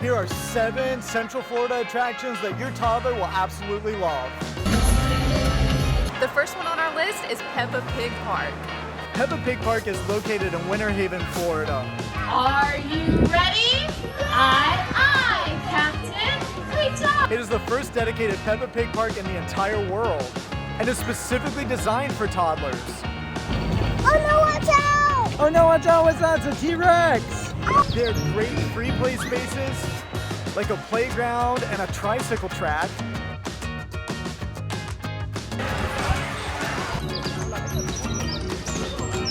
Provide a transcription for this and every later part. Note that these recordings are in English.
Here are 7 Central Florida attractions that your toddler will absolutely love. The first one on our list is Peppa Pig Park. Peppa Pig Park is located in Winter Haven, Florida. Are you ready? Aye, Captain. Great job. It is the first dedicated Peppa Pig Park in the entire world and is specifically designed for toddlers. Oh no, watch out! Oh no, watch out, what's that? It's a T-Rex! There are great free play spaces, like a playground and a tricycle track.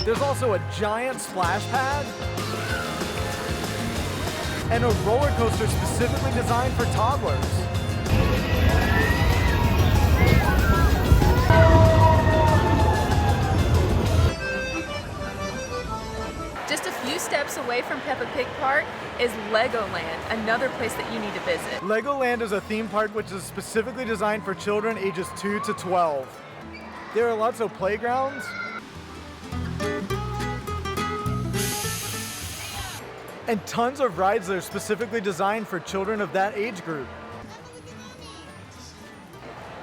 There's also a giant splash pad and a roller coaster specifically designed for toddlers. Just a few steps away from Peppa Pig Park is Legoland, another place that you need to visit. Legoland is a theme park which is specifically designed for children ages 2 to 12. There are lots of playgrounds and tons of rides that are specifically designed for children of that age group.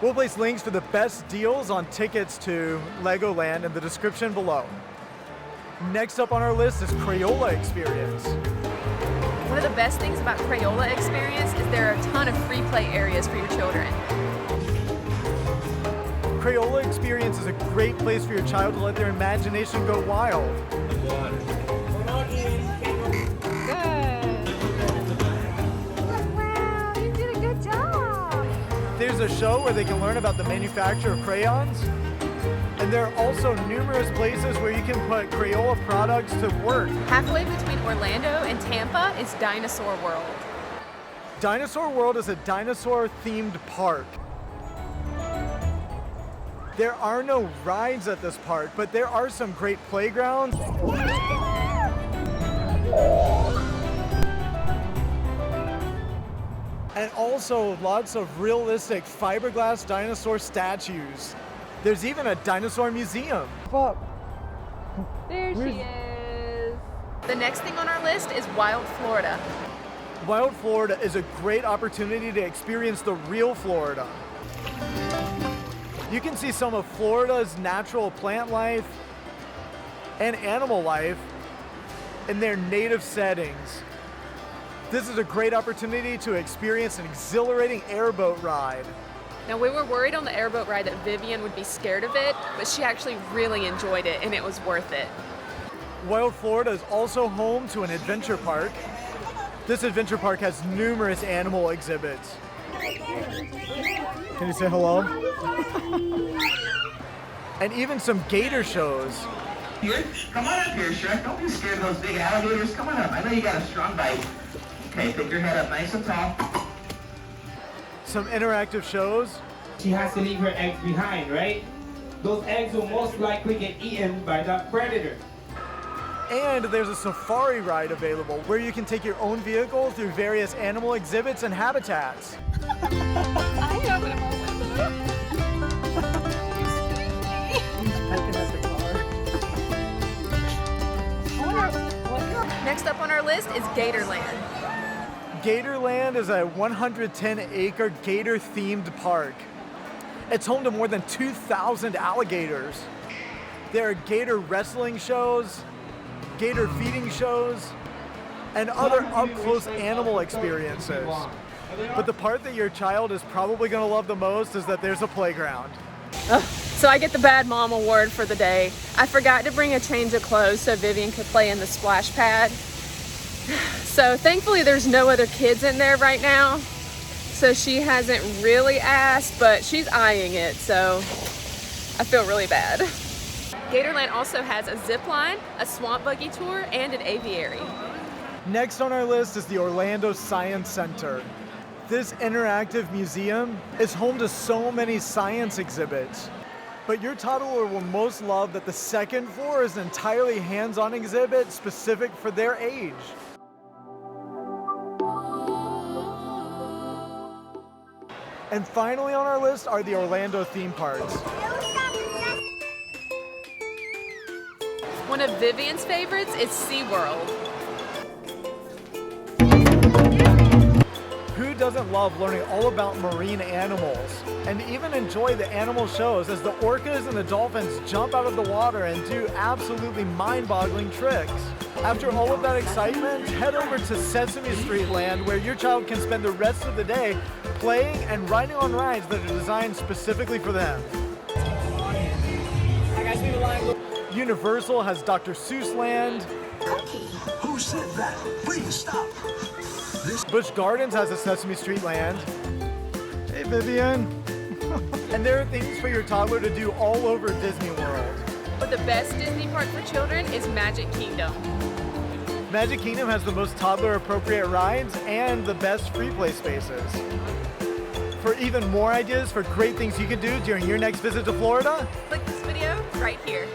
We'll place links for the best deals on tickets to Legoland in the description below. Next up on our list is Crayola Experience. One of the best things about Crayola Experience is there are a ton of free play areas for your children. Crayola Experience is a great place for your child to let their imagination go wild. Wow, you did a good job. There's a show where they can learn about the manufacture of crayons. And there are also numerous places where you can put Crayola products to work. Halfway between Orlando and Tampa is Dinosaur World. Dinosaur World is a dinosaur-themed park. There are no rides at this park, but there are some great playgrounds. And also lots of realistic fiberglass dinosaur statues. There's even a dinosaur museum. There she is. The next thing on our list is Wild Florida. Wild Florida is a great opportunity to experience the real Florida. You can see some of Florida's natural plant life and animal life in their native settings. This is a great opportunity to experience an exhilarating airboat ride. Now, we were worried on the airboat ride that Vivian would be scared of it, but she actually really enjoyed it and it was worth it. Wild Florida is also home to an adventure park. This adventure park has numerous animal exhibits. Can you say hello? And even some gator shows. Here, come on up here, Shrek. Don't be scared of those big alligators. Come on up. I know you got a strong bite. Okay, pick your head up nice and tall. Some interactive shows. She has to leave her eggs behind, right? Those eggs will most likely get eaten by the predator. And there's a safari ride available where you can take your own vehicle through various animal exhibits and habitats. I have it in my window. Next up on our list is Gatorland. Gatorland is a 110-acre gator-themed park. It's home to more than 2,000 alligators. There are gator wrestling shows, gator feeding shows, and other up-close animal experiences. But the part that your child is probably going to love the most is that there's a playground. So I get the bad mom award for the day. I forgot to bring a change of clothes so Vivian could play in the splash pad. So thankfully there's no other kids in there right now. So she hasn't really asked, but she's eyeing it, so I feel really bad. Gatorland also has a zip line, a swamp buggy tour, and an aviary. Next on our list is the Orlando Science Center. This interactive museum is home to so many science exhibits. But your toddler will most love that the second floor is an entirely hands-on exhibit specific for their age. And finally on our list are the Orlando theme parks. One of Vivian's favorites is SeaWorld. doesn't love learning all about marine animals and even enjoy the animal shows as the orcas and the dolphins jump out of the water and do absolutely mind-boggling tricks? After all of that excitement, head over to Sesame Street Land where your child can spend the rest of the day playing and riding on rides that are designed specifically for them. Universal has Dr. Seuss Land. Who said that? Please stop. Busch Gardens has a Sesame Street Land. Hey, Vivian. And there are things for your toddler to do all over Disney World. But the best Disney park for children is Magic Kingdom. Magic Kingdom has the most toddler-appropriate rides and the best free play spaces. For even more ideas for great things you can do during your next visit to Florida, Click this video right here.